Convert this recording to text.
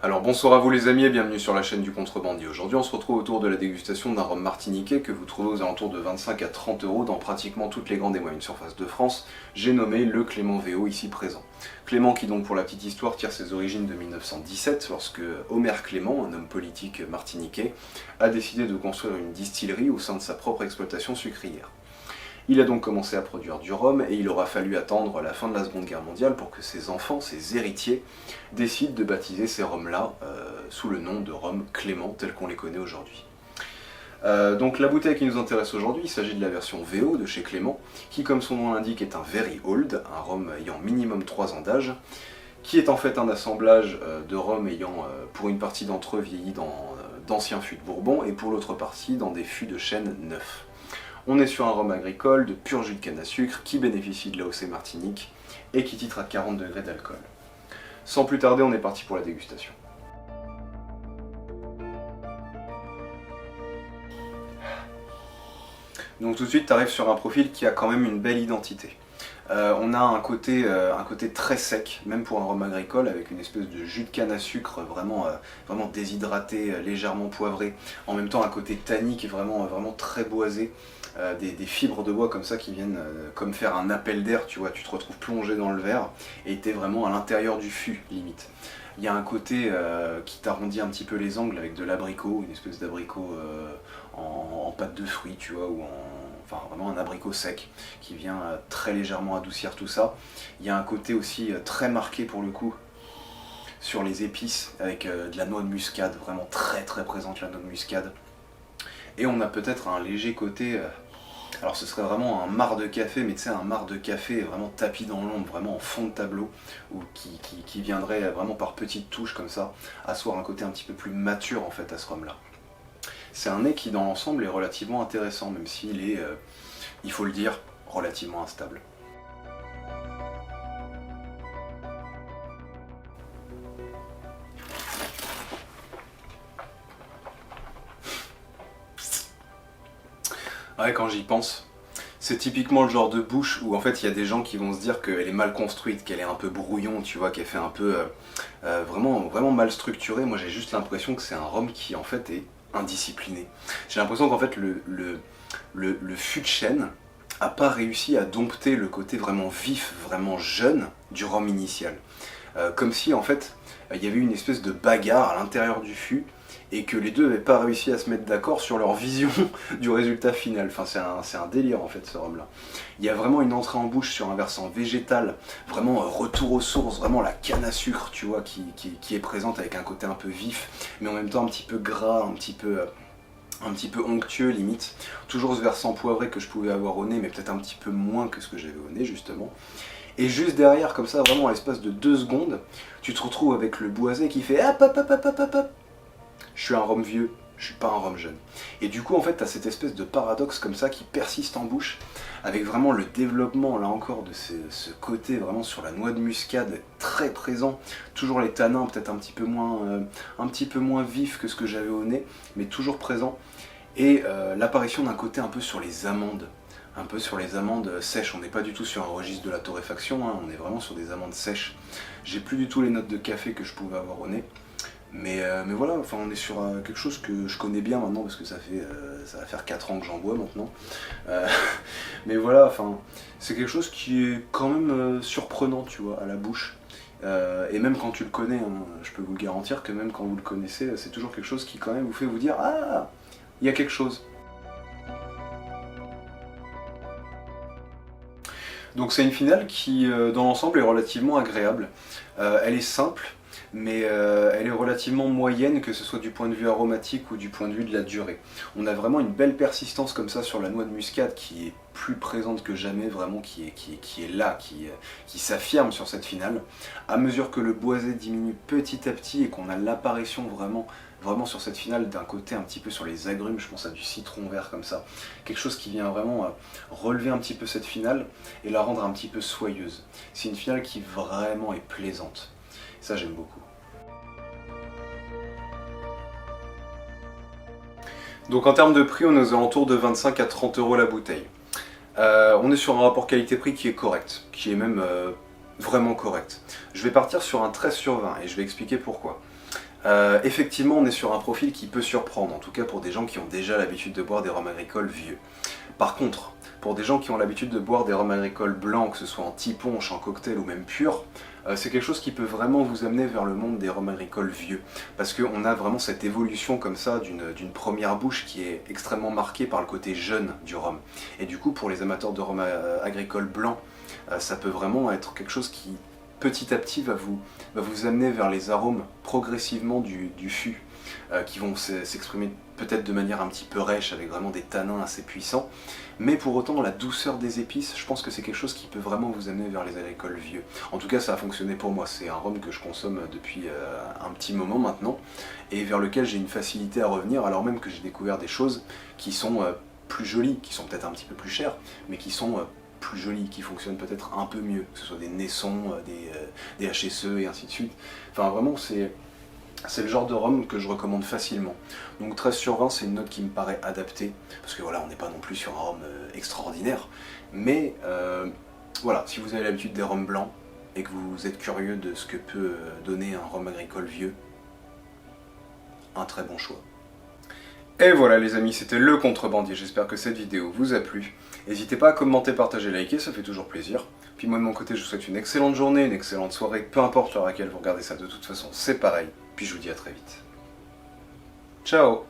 Alors bonsoir à vous les amis et bienvenue sur la chaîne du Contrebandier. Aujourd'hui on se retrouve autour de la dégustation d'un rhum martiniquais que vous trouvez aux alentours de 25 à 30 € dans pratiquement toutes les grandes et moyennes surfaces de France. J'ai nommé le Clément VO ici présent. Clément qui donc pour la petite histoire tire ses origines de 1917 lorsque Omer Clément, un homme politique martiniquais, a décidé de construire une distillerie au sein de sa propre exploitation sucrière. Il a donc commencé à produire du rhum et il aura fallu attendre la fin de la Seconde Guerre mondiale pour que ses enfants, ses héritiers, décident de baptiser ces rhums-là sous le nom de rhum Clément tel qu'on les connaît aujourd'hui. Donc la bouteille qui nous intéresse aujourd'hui, il s'agit de la version VO de chez Clément, qui comme son nom l'indique est un Very Old, un rhum ayant minimum 3 ans d'âge, qui est en fait un assemblage de rhum ayant pour une partie d'entre eux vieilli dans d'anciens fûts de Bourbon et pour l'autre partie dans des fûts de chêne neufs. On est sur un rhum agricole de pur jus de canne à sucre qui bénéficie de l'AOC Martinique et qui titre à 40 degrés d'alcool. Sans plus tarder, on est parti pour la dégustation. Donc tout de suite, tu arrives sur un profil qui a quand même une belle identité. On a un côté très sec, même pour un rhum agricole, avec une espèce de jus de canne à sucre vraiment déshydraté, légèrement poivré. En même temps, un côté tannique vraiment très boisé. Des fibres de bois comme ça qui viennent comme faire un appel d'air, tu vois, tu te retrouves plongé dans le verre et t'es vraiment à l'intérieur du fût, limite. Il y a un côté qui t'arrondit un petit peu les angles avec de l'abricot, une espèce d'abricot en pâte de fruits, tu vois, enfin vraiment un abricot sec qui vient très légèrement adoucir tout ça. Il y a un côté aussi très marqué pour le coup sur les épices avec de la noix de muscade, vraiment très présente la noix de muscade. Et on a peut-être un léger côté, alors ce serait vraiment un marc de café, mais tu sais un marc de café vraiment tapis dans l'ombre, vraiment en fond de tableau, ou qui viendrait vraiment par petites touches comme ça, asseoir un côté un petit peu plus mature en fait à ce rhum là. C'est un nez qui dans l'ensemble est relativement intéressant, même s'il est, il faut le dire, relativement instable. Ouais, quand j'y pense, c'est typiquement le genre de bouche où en fait il y a des gens qui vont se dire qu'elle est mal construite, qu'elle est un peu brouillon, tu vois, qu'elle fait un peu vraiment mal structurée. Moi j'ai juste l'impression que c'est un rhum qui en fait est indiscipliné. J'ai l'impression qu'en fait le fût de chêne a pas réussi à dompter le côté vraiment vif, vraiment jeune du rhum initial. Comme si en fait il y avait une espèce de bagarre à l'intérieur du fût et que les deux n'avaient pas réussi à se mettre d'accord sur leur vision du résultat final. Enfin, c'est un délire en fait ce rhum là. Il y a vraiment une entrée en bouche sur un versant végétal, vraiment retour aux sources, vraiment la canne à sucre, tu vois, qui est présente avec un côté un peu vif, mais en même temps un petit peu gras, un petit peu onctueux limite. Toujours ce versant poivré que je pouvais avoir au nez, mais peut-être un petit peu moins que ce que j'avais au nez justement. Et juste derrière, comme ça, vraiment à l'espace de 2 secondes, tu te retrouves avec le boisé qui fait hop hop hop hop hop hop. Je suis un rhum vieux, je suis pas un rhum jeune. Et du coup, en fait, tu as cette espèce de paradoxe comme ça qui persiste en bouche, avec vraiment le développement, là encore, de ce côté vraiment sur la noix de muscade très présent. Toujours les tanins peut-être un petit peu moins vifs que ce que j'avais au nez, mais toujours présent. Et l'apparition d'un côté un peu sur les amandes. Un peu sur les amandes sèches, on n'est pas du tout sur un registre de la torréfaction, hein, on est vraiment sur des amandes sèches. J'ai plus du tout les notes de café que je pouvais avoir au nez. Mais voilà, enfin, on est sur quelque chose que je connais bien maintenant parce que ça va faire 4 ans que j'en bois maintenant. Mais voilà, enfin, c'est quelque chose qui est quand même surprenant, tu vois, à la bouche. Et même quand tu le connais, hein, je peux vous le garantir que même quand vous le connaissez, c'est toujours quelque chose qui quand même vous fait vous dire « Ah, il y a quelque chose ». Donc c'est une finale qui, dans l'ensemble, est relativement agréable. Elle est simple, mais elle est relativement moyenne, que ce soit du point de vue aromatique ou du point de vue de la durée. On a vraiment une belle persistance comme ça sur la noix de muscade qui est plus présente que jamais, vraiment qui est là, qui s'affirme sur cette finale. À mesure que le boisé diminue petit à petit et qu'on a l'apparition vraiment sur cette finale d'un côté un petit peu sur les agrumes, je pense à du citron vert comme ça, quelque chose qui vient vraiment relever un petit peu cette finale et la rendre un petit peu soyeuse. C'est une finale qui vraiment est plaisante. Ça j'aime beaucoup. Donc en termes de prix, on est aux alentours de 25 à 30 € la bouteille. On est sur un rapport qualité-prix qui est correct, qui est même vraiment correct. Je vais partir sur un 13/20 et je vais expliquer pourquoi. Effectivement, on est sur un profil qui peut surprendre, en tout cas pour des gens qui ont déjà l'habitude de boire des rhums agricoles vieux. Par contre, pour des gens qui ont l'habitude de boire des rhums agricoles blancs, que ce soit en tiponche, en cocktail ou même pur, c'est quelque chose qui peut vraiment vous amener vers le monde des rhums agricoles vieux. Parce qu'on a vraiment cette évolution comme ça d'une première bouche qui est extrêmement marquée par le côté jeune du rhum. Et du coup, pour les amateurs de rhum agricole blanc, ça peut vraiment être quelque chose qui petit à petit va vous amener vers les arômes progressivement du fût, qui vont s'exprimer peut-être de manière un petit peu rêche, avec vraiment des tanins assez puissants, mais pour autant la douceur des épices, je pense que c'est quelque chose qui peut vraiment vous amener vers les agricoles vieux. En tout cas ça a fonctionné pour moi, c'est un rhum que je consomme depuis un petit moment maintenant, et vers lequel j'ai une facilité à revenir, alors même que j'ai découvert des choses qui sont plus jolies, qui sont peut-être un petit peu plus chères, mais qui sont plus jolies, qui fonctionnent peut-être un peu mieux, que ce soit des Naissons, des HSE et ainsi de suite. Enfin vraiment c'est le genre de rhum que je recommande facilement. Donc 13 sur 20, c'est une note qui me paraît adaptée, parce que voilà, on n'est pas non plus sur un rhum extraordinaire, mais voilà, si vous avez l'habitude des rhums blancs, et que vous êtes curieux de ce que peut donner un rhum agricole vieux, un très bon choix. Et voilà les amis, c'était le contrebandier, j'espère que cette vidéo vous a plu. N'hésitez pas à commenter, partager, liker, ça fait toujours plaisir. Puis moi de mon côté, je vous souhaite une excellente journée, une excellente soirée, peu importe l'heure à laquelle vous regardez ça, de toute façon c'est pareil. Puis je vous dis à très vite. Ciao!